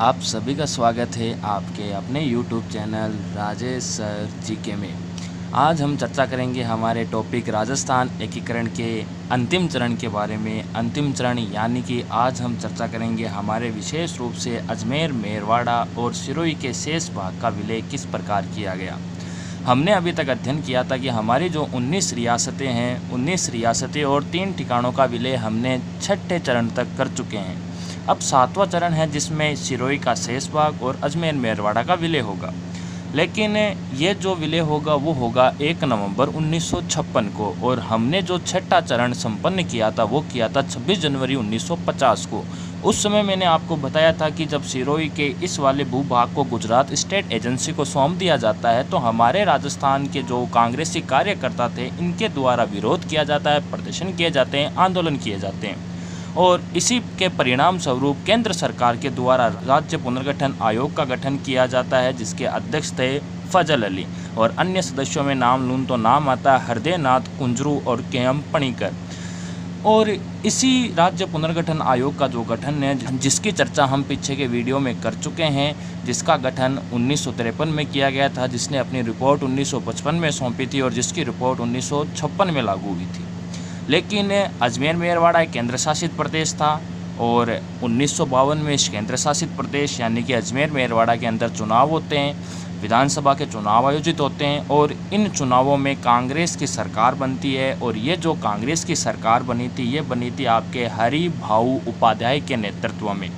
आप सभी का स्वागत है आपके अपने YouTube channel Rajesh sir GK में। आज हम चर्चा करेंगे हमारे टॉपिक राजस्थान एकीकरण के अंतिम चरण के बारे में। अंतिम चरण यानी कि आज हम चर्चा करेंगे हमारे विशेष रूप से अजमेर, मेरवाड़ा और सिरोही के शेष भाग का विलय किस प्रकार किया गया। हमने अभी तक अध्ययन किया था कि हमारी जो 19 रियासतें हैं, 19 रियासतें और 3 ठिकानों का विलय हमने छठे चरण तक कर चुके हैं। अब 7वां चरण है जिसमें सिरोही का शेष भाग और अजमेर मेरवाड़ा का विलय होगा। लेकिन ये जो विलय होगा वो होगा 1 नवंबर 1956 को, और हमने जो छठा चरण संपन्न किया था वो किया था 26 जनवरी 1950 को। उस समय मैंने आपको बताया था कि जब सिरोही के इस वाले भूभाग को गुजरात स्टेट एजेंसी को सौंप दिया जाता है तो हमारे राजस्थान के जो कांग्रेसी कार्यकर्ता थे इनके द्वारा विरोध किया जाता है, प्रदर्शन किए जाते हैं, आंदोलन किए जाते हैं, और इसी के परिणाम स्वरूप केंद्र सरकार के द्वारा राज्य पुनर्गठन आयोग का गठन किया जाता है, जिसके अध्यक्ष थे फजल अली, और अन्य सदस्यों में नाम लूँ तो नाम आता है हृदयनाथ कुंजरू और केएम पणिकर। और इसी राज्य पुनर्गठन आयोग का जो गठन है, जिसकी चर्चा हम पीछे के वीडियो में कर चुके हैं, जिसका गठन 1953 में किया गया था, जिसने अपनी रिपोर्ट 1955 में सौंपी थी और जिसकी रिपोर्ट 1956 में लागू हुई थी। लेकिन अजमेर मेरवाड़ा एक केंद्र शासित प्रदेश था और 1952 में इस केंद्र शासित प्रदेश यानी कि अजमेर मेरवाड़ा के अंदर चुनाव होते हैं, विधानसभा के चुनाव आयोजित होते हैं, और इन चुनावों में कांग्रेस की सरकार बनती है। और ये जो कांग्रेस की सरकार बनी थी ये बनी थी आपके हरि भाऊ उपाध्याय के नेतृत्व में।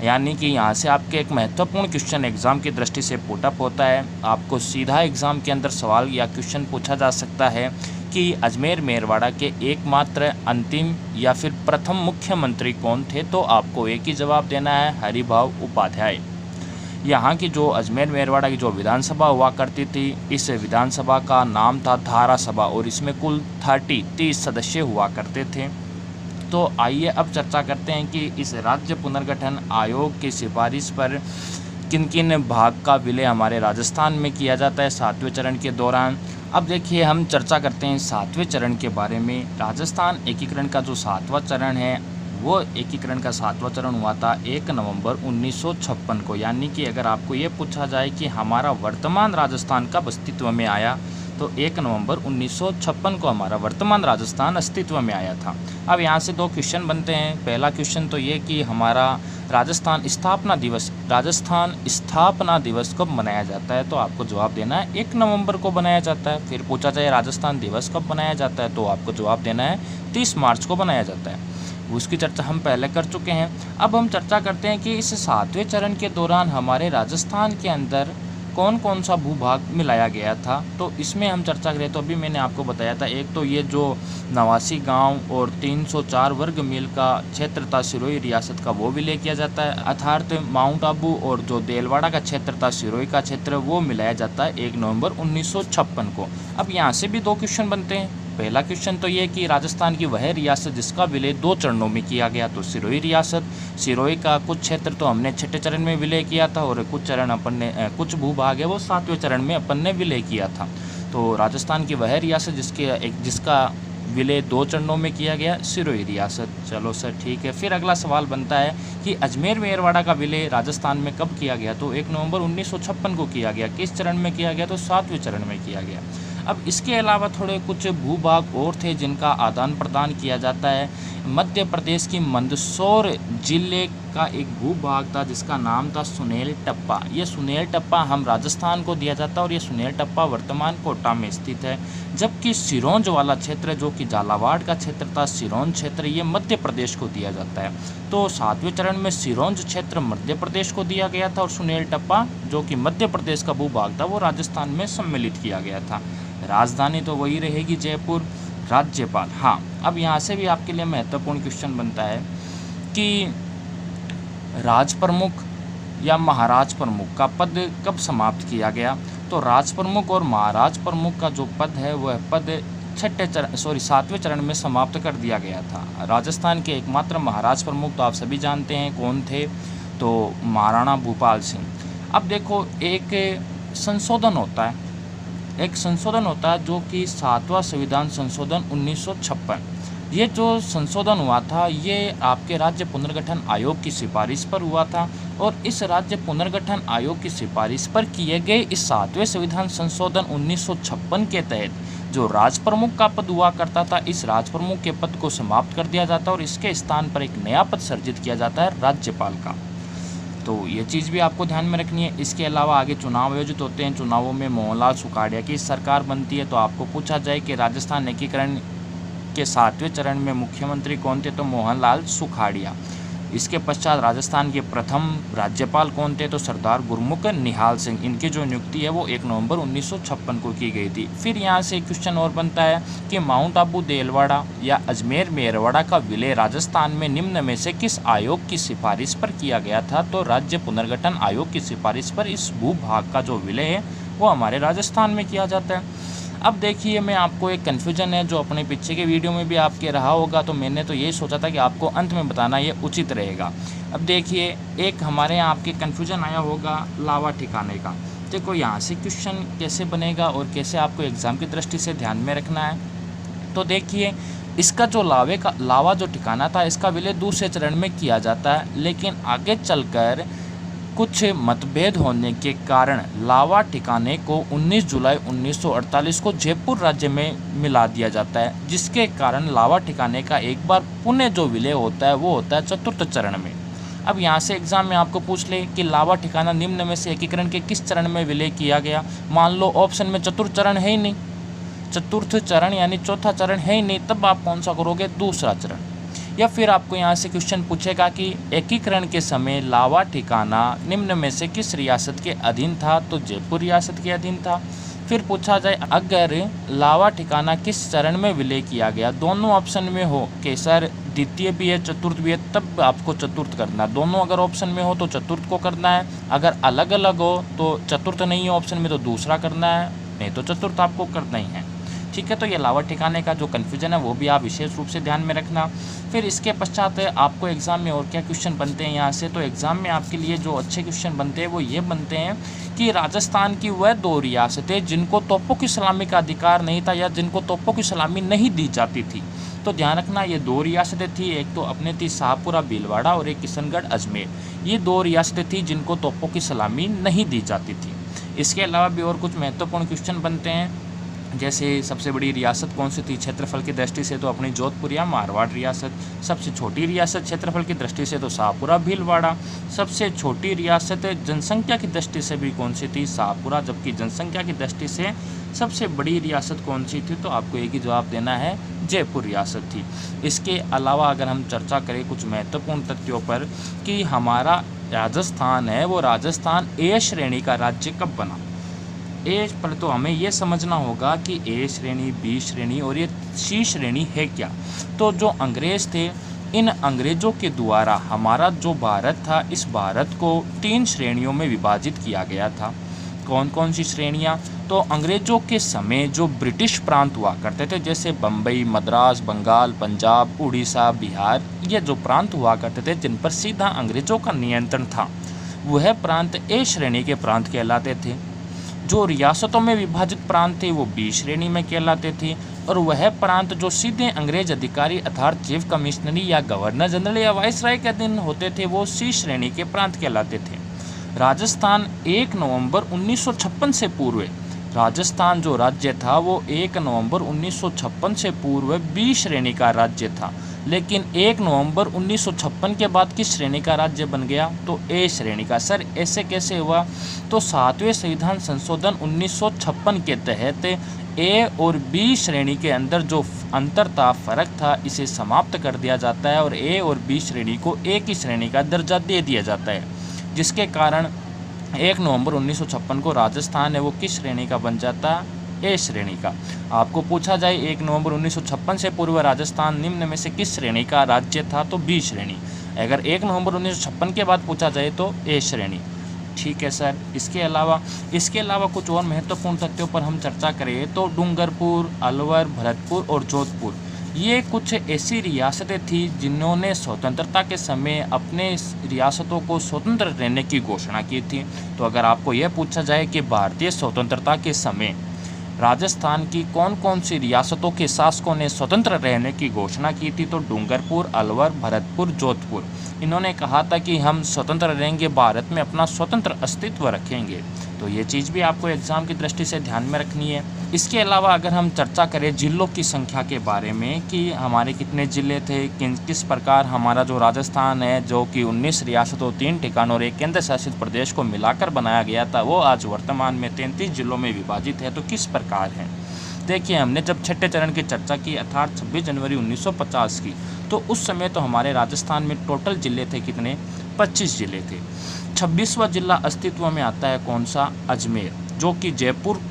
यानी कि यहाँ से आपके एक महत्वपूर्ण क्वेश्चन एग्ज़ाम की दृष्टि से पुटअप होता है। आपको सीधा एग्ज़ाम के अंदर सवाल या क्वेश्चन पूछा जा सकता है कि अजमेर मेरवाड़ा के एकमात्र अंतिम या फिर प्रथम मुख्यमंत्री कौन थे, तो आपको एक ही जवाब देना है, हरिभाऊ उपाध्याय। यहाँ की जो अजमेर मेरवाड़ा की जो विधानसभा हुआ करती थी, इस विधानसभा का नाम था धारा सभा और इसमें कुल 30 सदस्य हुआ करते थे। तो आइए अब चर्चा करते हैं कि इस राज्य पुनर्गठन आयोग की सिफारिश पर किन किन भाग का विलय हमारे राजस्थान में किया जाता है 7वें चरण के दौरान। अब देखिए हम चर्चा करते हैं 7वें चरण के बारे में। राजस्थान एकीकरण का जो 7वां चरण है वो एकीकरण का 7वां चरण हुआ था 1 नवंबर 1956 को। यानी कि अगर आपको ये पूछा जाए कि हमारा वर्तमान राजस्थान कब अस्तित्व में आया, तो 1 नवंबर 1956 को हमारा वर्तमान राजस्थान अस्तित्व में आया था। अब यहाँ से 2 क्वेश्चन बनते हैं। पहला क्वेश्चन तो ये कि हमारा राजस्थान स्थापना दिवस कब मनाया जाता है, तो आपको जवाब देना है 1 नवंबर को बनाया जाता है। फिर पूछा जाए राजस्थान दिवस कब मनाया जाता है, तो आपको जवाब देना है 30 मार्च को बनाया जाता है। उसकी चर्चा हम पहले कर चुके हैं। अब हम चर्चा करते हैं कि इस 7वें चरण के दौरान हमारे राजस्थान के अंदर कौन कौन सा भूभाग मिलाया गया था। तो इसमें हम चर्चा करें तो अभी मैंने आपको बताया था, एक तो ये जो 89 गांव और 304 वर्ग मील का क्षेत्र था सिरोही रियासत का, वो विलय किया जाता है। अर्थात माउंट आबू और जो देलवाड़ा का क्षेत्र था सिरोही का क्षेत्र, वो मिलाया जाता है 1 नवंबर 1956 को। अब यहाँ से भी 2 क्वेश्चन बनते हैं। पहला क्वेश्चन तो ये कि राजस्थान की वह रियासत जिसका विलय 2 चरणों में किया गया, तो सिरोही रियासत। सिरोही का कुछ क्षेत्र तो हमने छठे चरण में विलय किया था और कुछ भूभाग है वो 7वें चरण में अपन ने विलय किया था। तो राजस्थान की वह रियासत जिसका विलय 2 चरणों में किया गया, सिरोही रियासत। चलो सर ठीक है। फिर अगला सवाल बनता है कि अजमेर मेरवाड़ा का विलय राजस्थान में कब किया गया, तो 1 नवंबर 1956 को किया गया। किस चरण में किया गया, तो 7वें चरण में किया गया। अब इसके अलावा थोड़े कुछ भूभाग और थे जिनका आदान प्रदान किया जाता है। मध्य प्रदेश की मंदसौर जिले का एक भूभाग था जिसका नाम था सुनेल टप्पा। ये सुनेल टप्पा हम राजस्थान को दिया जाता है और ये सुनेल टप्पा वर्तमान कोटा में स्थित है। जबकि सिरोंज वाला क्षेत्र जो कि झालावाड़ का क्षेत्र था, सिरोंज क्षेत्र, ये मध्य प्रदेश को दिया जाता है। तो 7वें चरण में सिरोंज क्षेत्र मध्य प्रदेश को दिया गया था और सुनेल टप्पा जो कि मध्य प्रदेश का भूभाग था वो राजस्थान में सम्मिलित किया गया था। राजधानी तो वही रहेगी जयपुर। राज्यपाल, हाँ, अब यहाँ से भी आपके लिए महत्वपूर्ण क्वेश्चन बनता है कि राज प्रमुख या महाराज प्रमुख का पद कब समाप्त किया गया। तो राज प्रमुख और महाराज प्रमुख का जो पद है वह पद 7वें चरण में समाप्त कर दिया गया था। राजस्थान के एकमात्र महाराज प्रमुख तो आप सभी जानते हैं कौन थे, तो महाराणा भूपाल सिंह। अब देखो एक संशोधन होता है जो कि 7वां संविधान संशोधन 1956। ये जो संशोधन हुआ था ये आपके राज्य पुनर्गठन आयोग की सिफारिश पर हुआ था और इस राज्य पुनर्गठन आयोग की सिफारिश पर किए गए इस 7वें संविधान संशोधन 1956 के तहत जो राज प्रमुख का पद हुआ करता था, इस राज प्रमुख के पद को समाप्त कर दिया जाता है और इसके स्थान पर एक नया पद सृजित किया जाता है राज्यपाल का। तो ये चीज़ भी आपको ध्यान में रखनी है। इसके अलावा आगे चुनाव आयोजित होते हैं, चुनावों में मोहनलाल सुखाड़िया की सरकार बनती है। तो आपको पूछा जाए कि राजस्थान एकीकरण के 7वें चरण में मुख्यमंत्री कौन थे, तो मोहनलाल सुखाड़िया। इसके पश्चात राजस्थान के प्रथम राज्यपाल कौन थे, तो सरदार गुरमुख निहाल सिंह। इनकी जो नियुक्ति है वो 1 नवंबर 1956 को की गई थी। फिर यहाँ से क्वेश्चन और बनता है कि माउंट आबू देलवाड़ा या अजमेर मेरवाड़ा का विलय राजस्थान में निम्न में से किस आयोग की सिफारिश पर किया गया था, तो राज्य पुनर्गठन आयोग की सिफारिश पर इस भूभाग का जो विलय है वो हमारे राजस्थान में किया जाता है। अब देखिए, मैं आपको एक कन्फ्यूजन है जो अपने पीछे के वीडियो में भी आपके रहा होगा, तो मैंने तो यही सोचा था कि आपको अंत में बताना ये उचित रहेगा। अब देखिए, एक हमारे यहाँ आपके कन्फ्यूजन आया होगा लावा ठिकाने का। देखो यहाँ से क्वेश्चन कैसे बनेगा और कैसे आपको एग्ज़ाम की दृष्टि से ध्यान में रखना है। तो देखिए, इसका जो लावा जो ठिकाना था, इसका विलय दूसरे चरण में किया जाता है, लेकिन आगे चलकर कुछ मतभेद होने के कारण लावा ठिकाने को 19 जुलाई 1948 को जयपुर राज्य में मिला दिया जाता है, जिसके कारण लावा ठिकाने का एक बार पुनः जो विलय होता है वो होता है चतुर्थ चरण में। अब यहाँ से एग्जाम में आपको पूछ ले कि लावा ठिकाना निम्न में से एकीकरण के किस चरण में विलय किया गया। मान लो ऑप्शन में चतुर्थ चरण है ही नहीं, चतुर्थ चरण यानी चौथा चरण है ही नहीं, तब आप कौन सा करोगे, दूसरा चरण। या फिर आपको यहाँ से क्वेश्चन पूछेगा कि एकीकरण के समय लावा ठिकाना निम्न में से किस रियासत के अधीन था, तो जयपुर रियासत के अधीन था। फिर पूछा जाए अगर लावा ठिकाना किस चरण में विलय किया गया, दोनों ऑप्शन में हो कि सर द्वितीय भी है चतुर्थ भी है, तब आपको चतुर्थ करना है। दोनों अगर ऑप्शन में हो तो चतुर्थ को करना है, अगर अलग अलग हो तो चतुर्थ नहीं है ऑप्शन में तो दूसरा करना है, नहीं तो चतुर्थ आपको करना ही है। ठीक है, तो ये लावा ठिकाने का जो कन्फ्यूजन है वो भी आप विशेष रूप से ध्यान में रखना। फिर इसके पश्चात आपको एग्ज़ाम में और क्या क्वेश्चन बनते हैं यहाँ से, तो एग्ज़ाम में आपके लिए जो अच्छे क्वेश्चन बनते हैं वो ये बनते हैं कि राजस्थान की वह 2 रियासतें जिनको तोपों की सलामी का अधिकार नहीं था या जिनको तोपों की सलामी नहीं दी जाती थी। तो ध्यान रखना, ये 2 रियासतें थी, एक तो अपने थी शाहपुरा भीलवाड़ा और एक किशनगढ़ अजमेर। ये 2 रियासतें थी जिनको तोपों की सलामी नहीं दी जाती थी। इसके अलावा भी और कुछ महत्वपूर्ण क्वेश्चन बनते हैं, जैसे सबसे बड़ी रियासत कौन सी थी क्षेत्रफल की दृष्टि से, तो अपनी जोधपुर या मारवाड़ रियासत। सबसे छोटी रियासत क्षेत्रफल की दृष्टि से तो शाहपुरा भीलवाड़ा। सबसे छोटी रियासत जनसंख्या की दृष्टि से भी कौन सी थी, शाहपुरा। जबकि जनसंख्या की दृष्टि से सबसे बड़ी रियासत कौन सी थी, तो आपको एक ही जवाब देना है, जयपुर रियासत थी। इसके अलावा अगर हम चर्चा करें कुछ महत्वपूर्ण तथ्यों पर कि हमारा राजस्थान है वो राजस्थान ए श्रेणी का राज्य कब बना। ए पर तो हमें ये समझना होगा कि ए श्रेणी, बी श्रेणी और ये सी श्रेणी है क्या। तो जो अंग्रेज़ थे, इन अंग्रेज़ों के द्वारा हमारा जो भारत था, इस भारत को 3 श्रेणियों में विभाजित किया गया था। कौन कौन सी श्रेणियाँ, तो अंग्रेज़ों के समय जो ब्रिटिश प्रांत हुआ करते थे, जैसे बम्बई, मद्रास, बंगाल, पंजाब, उड़ीसा, बिहार, ये जो प्रांत हुआ करते थे जिन पर सीधा अंग्रेज़ों का नियंत्रण था, वह प्रांत ए श्रेणी के प्रांत कहलाते थे। जो रियासतों में विभाजित प्रांत थे वो बी श्रेणी में कहलाते थे, और वह प्रांत जो सीधे अंग्रेज अधिकारी अर्थात चीफ कमिश्नरी या गवर्नर जनरल या वाइसराय के अधीन होते थे वो सी श्रेणी के प्रांत कहलाते थे। राजस्थान 1 नवंबर 1956 से पूर्व, राजस्थान जो राज्य था वो 1 नवंबर 1956 से पूर्व बी श्रेणी का राज्य था, लेकिन 1 नवंबर 1956 के बाद किस श्रेणी का राज्य बन गया, तो ए श्रेणी का। सर ऐसे कैसे हुआ, तो 7वें संविधान संशोधन 1956 के तहत ए और बी श्रेणी के अंदर जो अंतर था, फर्क था, इसे समाप्त कर दिया जाता है और ए और बी श्रेणी को एक ही श्रेणी का दर्जा दे दिया जाता है, जिसके कारण 1 नवंबर 1956 को राजस्थान है वो किस श्रेणी का बन जाता है, ए श्रेणी का। आपको पूछा जाए 1 नवंबर 1956 से पूर्व राजस्थान निम्न में से किस श्रेणी का राज्य था, तो बी श्रेणी। अगर 1 नवंबर 1956 के बाद पूछा जाए तो ए श्रेणी। ठीक है सर। इसके अलावा कुछ और महत्वपूर्ण तथ्यों पर हम चर्चा करें तो डूंगरपुर, अलवर, भरतपुर और जोधपुर, ये कुछ ऐसी रियासतें थी जिन्होंने स्वतंत्रता के समय अपने रियासतों को स्वतंत्र रहने की घोषणा की थी। तो अगर आपको यह पूछा जाए कि भारतीय स्वतंत्रता के समय राजस्थान की कौन कौन सी रियासतों के शासकों ने स्वतंत्र रहने की घोषणा की थी? तो डूंगरपुर, अलवर, भरतपुर, जोधपुर। इन्होंने कहा था कि हम स्वतंत्र रहेंगे, भारत में अपना स्वतंत्र अस्तित्व रखेंगे। तो ये चीज़ भी आपको एग्ज़ाम की दृष्टि से ध्यान में रखनी है। इसके अलावा अगर हम चर्चा करें जिलों की संख्या के बारे में कि हमारे कितने ज़िले थे, किस प्रकार हमारा जो राजस्थान है, जो कि 19 रियासतों, 3 ठिकानों और एक केंद्र शासित प्रदेश को मिलाकर बनाया गया था, वो आज वर्तमान में 33 जिलों में विभाजित है। तो किस प्रकार है, देखिए हमने जब छठे चरण की चर्चा की अर्थात 26 जनवरी 1950 की, तो उस समय तो हमारे राजस्थान में टोटल ज़िले थे कितने? 25 ज़िले थे। 26वां ज़िला अस्तित्व में आता है कौन सा? अजमेर, जो कि जयपुर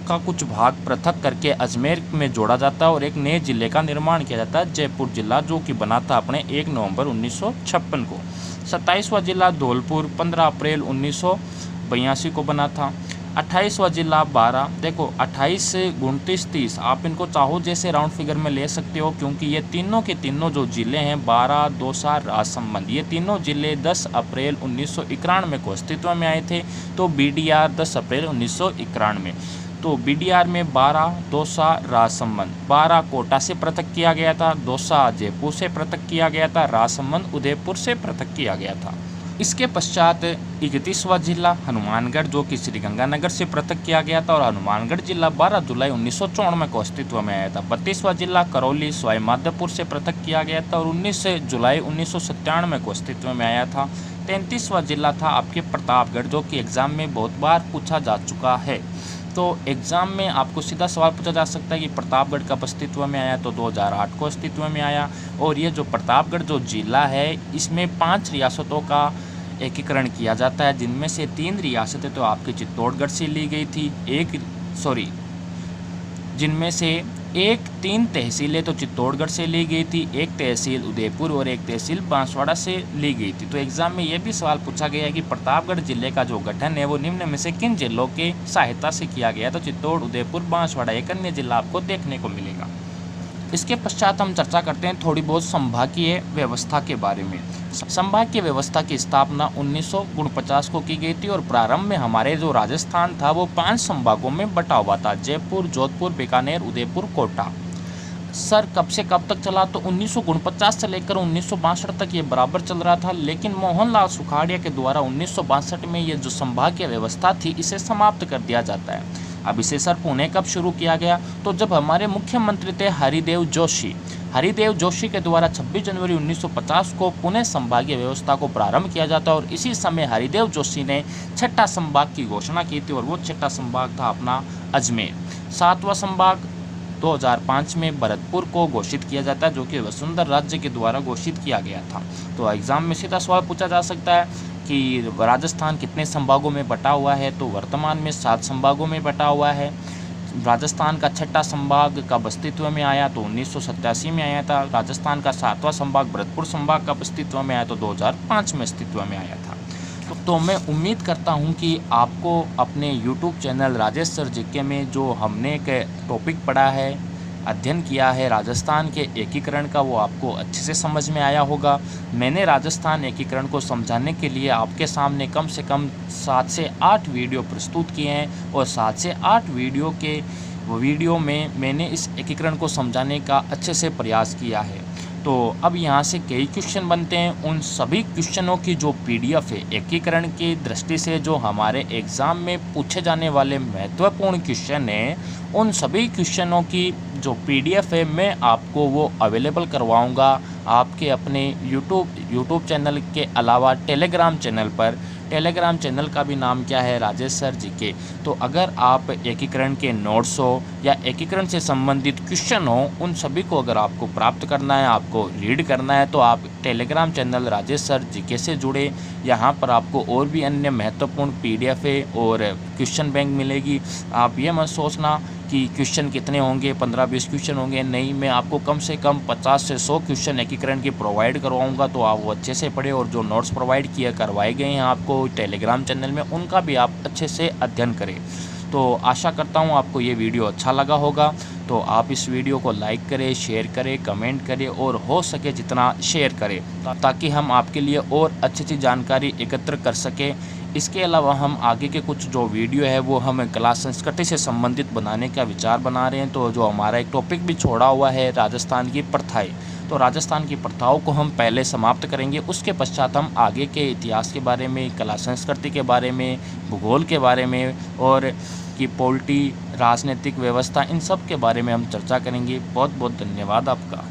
का कुछ भाग पृथक करके अजमेर में जोड़ा जाता है और एक नए ज़िले का निर्माण किया जाता है, जयपुर ज़िला, जो कि बना था अपने 1 नवंबर 1956 को। 27वां ज़िला धौलपुर 15 अप्रैल 1982 को बना था। 28वां ज़िला 12, देखो 28 से 29, 30 आप इनको चाहो जैसे राउंड फिगर में ले सकते हो, क्योंकि ये तीनों के तीनों जो ज़िले हैं 12, दौसा, राजसमंद, ये तीनों ज़िले 10 अप्रैल 1991 को अस्तित्व में आए थे। तो बीडीआर 10 अप्रैल 1991 तो बीडीआर में 12 दौसा, राजसमंद, 12 कोटा से पृथक किया गया था, दौसा जयपुर से पृथक किया गया था, राजसमंद उदयपुर से पृथक किया गया था। इसके पश्चात 31वां जिला हनुमानगढ़, जो कि श्रीगंगानगर से पृथक किया गया था और हनुमानगढ़ जिला 12 जुलाई 1994 को अस्तित्व में आया था। 32वां जिला करौली सवाईमाधोपुर से पृथक किया गया था और 19 जुलाई 1997 को अस्तित्व में आया था। 33वां जिला था आपके प्रतापगढ़, जो कि एग्ज़ाम में बहुत बार पूछा जा चुका है। तो एग्ज़ाम में आपको सीधा सवाल पूछा जा सकता है कि प्रतापगढ़ कब अस्तित्व में आया? तो 2008 को अस्तित्व में आया। और ये जो प्रतापगढ़ जो जिला है, इसमें 5 रियासतों का एकीकरण किया जाता है, जिनमें से 3 रियासतें तो आपकी चित्तौड़गढ़ से ली गई थी, जिनमें से 3 तहसीलें तो चित्तौड़गढ़ से ली गई थी, 1 तहसील उदयपुर और 1 तहसील बांसवाड़ा से ली गई थी। तो एग्ज़ाम में ये भी सवाल पूछा गया है कि प्रतापगढ़ जिले का जो गठन है वो निम्न में से किन जिलों की सहायता से किया गया? तो चित्तौड़, उदयपुर, बांसवाड़ा, एक अन्य जिला आपको देखने को मिलेगा। इसके पश्चात हम चर्चा करते हैं थोड़ी बहुत संभागीय व्यवस्था के बारे में। संभागीय व्यवस्था की स्थापना 1949 को की गई थी और प्रारंभ में हमारे जो राजस्थान था वो 5 संभागों में बटा हुआ था, जयपुर, जोधपुर, बीकानेर, उदयपुर, कोटा। सर कब से कब तक चला? तो 1949 से लेकर 1962 तक ये बराबर चल रहा था, लेकिन मोहनलाल सुखाड़िया के द्वारा 1962 में ये जो संभागीय व्यवस्था थी इसे समाप्त कर दिया जाता है। अब इसे सर पुणे कब शुरू किया गया? तो जब हमारे मुख्यमंत्री थे हरिदेव जोशी के द्वारा 26 जनवरी 1950 को पुणे संभागीय व्यवस्था को प्रारंभ किया जाता है और इसी समय हरिदेव जोशी ने 6ठा संभाग की घोषणा की थी और वो 6ठा संभाग था अपना अजमेर। 7वां संभाग 2005 में भरतपुर को घोषित किया जाता है, जो कि वसुंधरा राज्य के द्वारा घोषित किया गया था। तो एग्ज़ाम में सीधा सवाल पूछा जा सकता है कि राजस्थान कितने संभागों में बटा हुआ है? तो वर्तमान में 7 संभागों में बटा हुआ है। राजस्थान का 6ठा संभाग कब अस्तित्व में आया? तो 1987 में आया था। राजस्थान का 7वां संभाग भरतपुर संभाग कब अस्तित्व में आया? तो 2005 में अस्तित्व में आया था। तो मैं उम्मीद करता हूं कि आपको अपने YouTube channel Rajesh sir GK में जो हमने एक टॉपिक पढ़ा है, अध्ययन किया है राजस्थान के एकीकरण का, वो आपको अच्छे से समझ में आया होगा। मैंने राजस्थान एकीकरण को समझाने के लिए आपके सामने कम से कम 7 से 8 वीडियो प्रस्तुत किए हैं और 7 से 8 वीडियो में मैंने इस एकीकरण को समझाने का अच्छे से प्रयास किया है। तो अब यहाँ से कई क्वेश्चन बनते हैं, उन सभी क्वेश्चनों की जो PDF है एकीकरण की दृष्टि से जो हमारे एग्ज़ाम में पूछे जाने वाले महत्वपूर्ण क्वेश्चन हैं, उन सभी क्वेश्चनों की जो PDF है मैं आपको वो अवेलेबल करवाऊँगा आपके अपने यूट्यूब चैनल के अलावा टेलीग्राम चैनल पर। टेलीग्राम चैनल का भी नाम क्या है? Rajesh sir GK. तो अगर आप एकीकरण के नोट्स हो या एकीकरण से संबंधित क्वेश्चन हो, उन सभी को अगर आपको प्राप्त करना है, आपको रीड करना है, तो आप Telegram channel Rajesh sir GK से जुड़े। यहाँ पर आपको और भी अन्य महत्वपूर्ण PDF है और क्वेश्चन बैंक मिलेगी। आप ये मत सोचना कि क्वेश्चन कितने होंगे, 15-20 क्वेश्चन होंगे, नहीं, मैं आपको कम से कम 50 से 100 क्वेश्चन एकीकरण के प्रोवाइड करवाऊंगा। तो आप वो अच्छे से पढ़े और जो नोट्स प्रोवाइड करवाए गए हैं आपको टेलीग्राम चैनल में, उनका भी आप अच्छे से अध्ययन करें। तो आशा करता हूँ आपको ये वीडियो अच्छा लगा होगा। तो आप इस वीडियो को लाइक करें, शेयर करें, कमेंट करें और हो सके जितना शेयर करें, ताकि हम आपके लिए और अच्छी जानकारी एकत्र कर सकें। इसके अलावा हम आगे के कुछ जो वीडियो है वो हम कला संस्कृति से संबंधित बनाने का विचार बना रहे हैं। तो जो हमारा एक टॉपिक भी छोड़ा हुआ है राजस्थान की प्रथाएं, तो राजस्थान की प्रथाओं को हम पहले समाप्त करेंगे। उसके पश्चात हम आगे के इतिहास के बारे में, कला संस्कृति के बारे में, भूगोल के बारे में और की पॉलिटी, राजनीतिक व्यवस्था, इन सब के बारे में हम चर्चा करेंगे। बहुत बहुत धन्यवाद आपका।